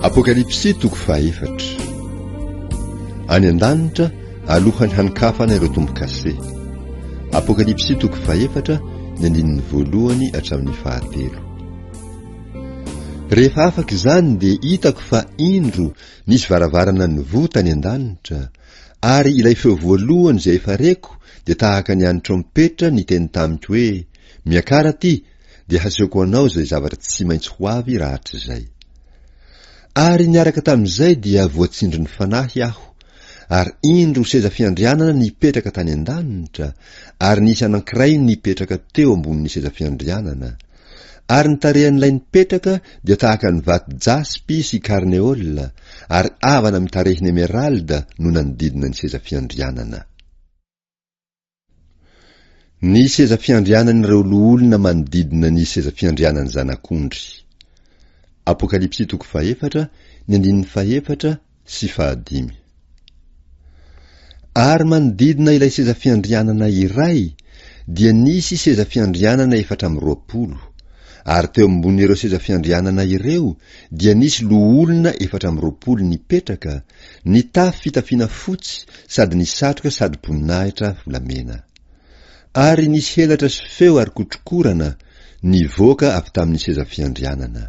Apokalipsy toko faefatra. Any an-danitra alohany hanikafana ireo tombo-kase. Apokalipsy toko faefatra ny andininy voalohany hatramin'ny fahatelo. Rehefa afaka izany dia hitako fa indro nisy varavarana nivota any an-danitra, ary ilay feo voalohany izay efa reko dia tahaka ny any trompetra niteny tamiko hoe, miakara aty dia hasehoko anao izay zavatra tsy maintsy ho avy rahatr'izay. Ary niaraka tamin'izay dia voatsindry ny fanahy aho, ary indro seza fiandrianana nipetraka tany an-danitra, ary nisy anankiray nipetraka teo ambonin'ny seza fiandrianana. Ary ny tarehan'ilay nipetraka dia tahaka ny vato jaspy sy karneola, ary avana mitarehiny emeralda no nanodidina ny seza fiandrianana. Ny seza fiandrianan'ireo loholona manodidina ny seza fiandrianany zanak'ondry. Apokalipsy toko faefatra ny andininy faefatra sy fahadimy. Ary manodidina ilay seza fiandrianana iray dia nisy seza fiandrianana 420, ary teo ambon'ireo seza fiandrianana ireo dia nisy loholona 420 nipetraka, ny tafy fitafiana fotsy sady ny satroka sady boninahitra volamena. Ary nisy helatra sy feo ary kotrokorana nivoaka avy tamin'ny seza fiandrianana.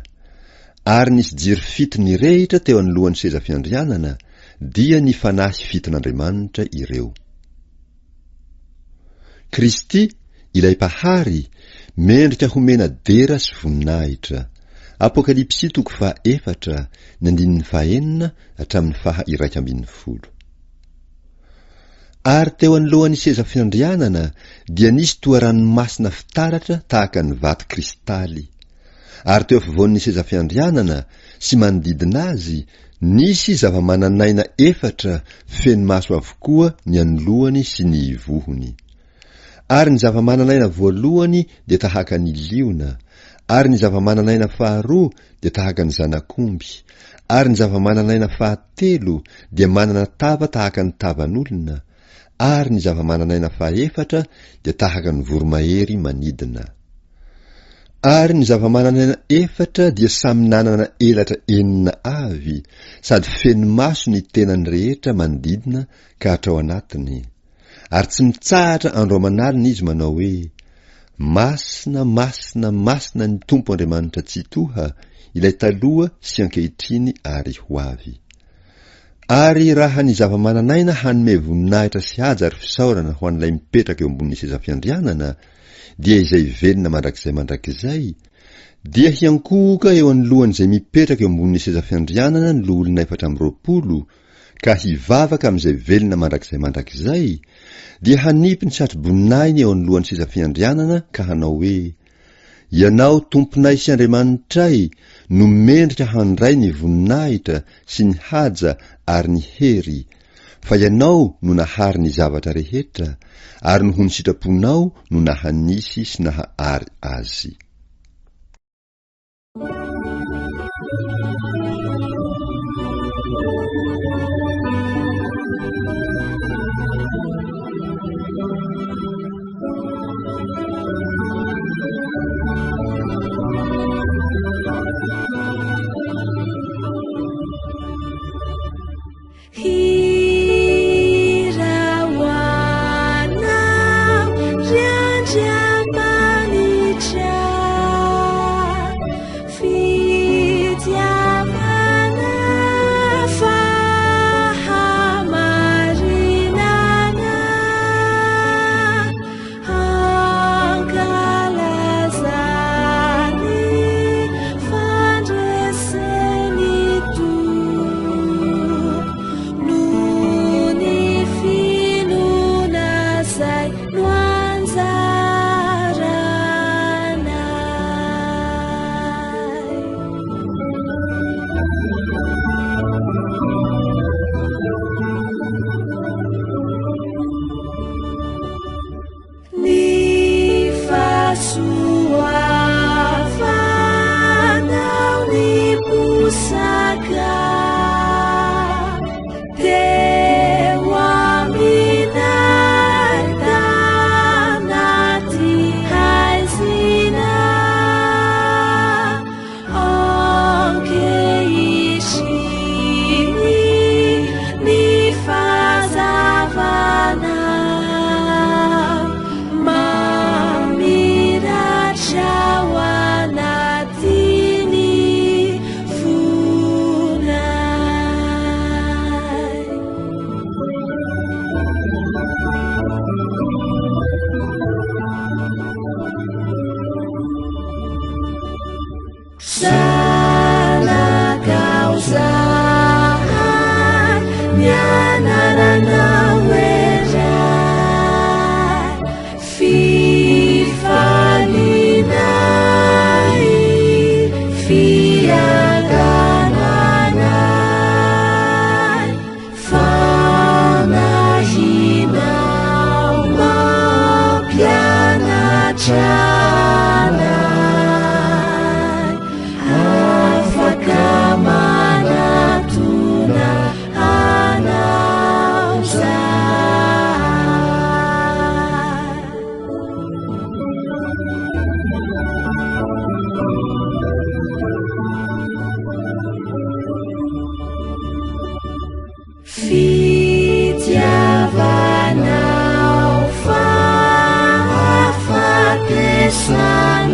Ary nisy jiro fito nirehitra teo anoloan'ny seza fiandrianana, dia ny fanahy fiton'Andriamanitra ireo. Kristy, ilay pahary, mendrika homena dera sy voninahitra. Apokalipsy toko faefatra ny andininy fahenina hatramin'ny faha-110. Ary teo anoloan'ny seza fiandrianana dia nisy toa ranomasina fitaratra tahaka ny vato kristaly. Ary teo afovoan'ny seza fiandrianana sy manodidina azy nisy zava-mananaina 4 feno maso avokoa ny anoloany sy ny ivohony. Ary ny zava-mananaina voalohany dia tahaka ny liona, ary ny zava-mananaina faharoa dia tahaka ny zanak'omby, ary ny zava-mananaina fahatelo dia manana tava tahaka ny tavan'olona, ary ny zava-mananaina fahaefatra dia tahaka ny voromahery manidina. Ary ny zava-mananaina 4 dia samy nanana elatra 9 avy, sady feno maso ny tenany rehetra manodidina ka hatrao anatiny. Ary tsy mitsahatra andro aman'alina izy manao hoe, masina, masina, masina ny Tompo Andriamanitra tsitoha, ilay taloha sy ankehitriny ary ho avy. Ary raha ny zava-mananaina hanome voninahitra sy haja ary fisaorana ho an'ilay mipetraka eo ambonin'ny seza fiandrianana, dia izay velona mandrakizay, dia hiankohoka eo anoloan'izay mipetraka eo ambonin'ny seza fiandrianana ny loholona 420, ka hivavaka amin'izay velona mandrakizay, dia hanipy ny satro-boninahiny eo anoloan'ny seza fiandrianana ka hanao hoe, ianao tomponay sy Andriamanitray no mendrika handray ny voninahitra sy ny haja ary ny hery, fa ianao no nahary ny zavatra rehetra, ary noho ny sitraponao no nahanisy sy nahary azy. Feel San